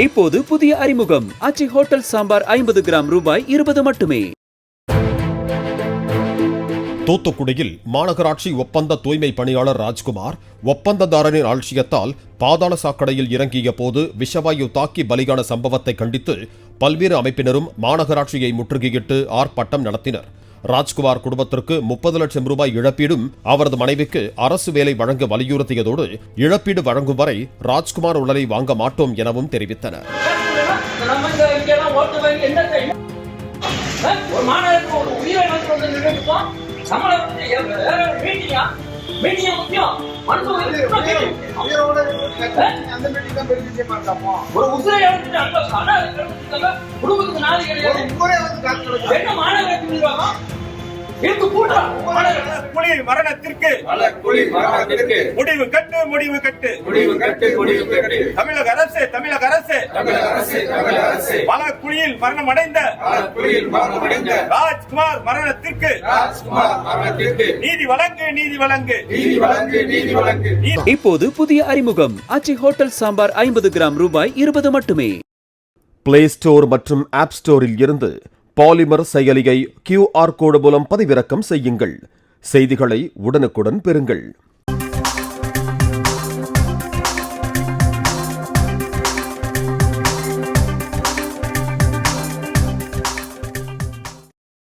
இப்போது புதிய அறிமுகம் ஆச்சி ஹோட்டல் சாம்பார் 50 கிராம் ரூபாய் 20 மட்டுமே. தூத்துக்குடியில் மாநகராட்சி ஒப்பந்த தூய்மை பணியாளர் ராஜ்குமார் ஒப்பந்ததாரரின் அலட்சியத்தால் பாதாள சாக்கடையில் இறங்கிய போது விஷவாயு தாக்கி பலியான சம்பவத்தை கண்டித்து பல்வேறு அமைப்பினரும் மாநகராட்சியை முற்றுகையிட்டு ஆர்ப்பாட்டம் நடத்தினர். ராஜ்குமார் குடும்பத்திற்கு 30 லட்சம் ரூபாய் இழப்பீடும் அவரது மனைவிக்கு அரசு வேலை வழங்க வலியுறுத்தியதோடு இழப்பீடு வழங்கும் வரை ராஜ்குமார் உடலை வாங்க மாட்டோம் எனவும் தெரிவித்தனர். மரணத்திற்கு முடிவு கட்டு தமிழக அரசு பல குழியில் மரணம் அடைந்த ராஜ்குமார் மரணத்திற்கு நீதி வழங்கு. இப்போது புதிய அறிமுகம் ஆச்சி ஹோட்டல் சாம்பார் 50 கிராம் ரூபாய் 20 மட்டுமே. பிளே ஸ்டோர் மற்றும் ஆப் ஸ்டோரில் இருந்து பாலிமர் செயலியை QR கோடு மூலம் பதிவிறக்கம் செய்யுங்கள். செய்திகளை உடனுக்குடன் பெறுங்கள்.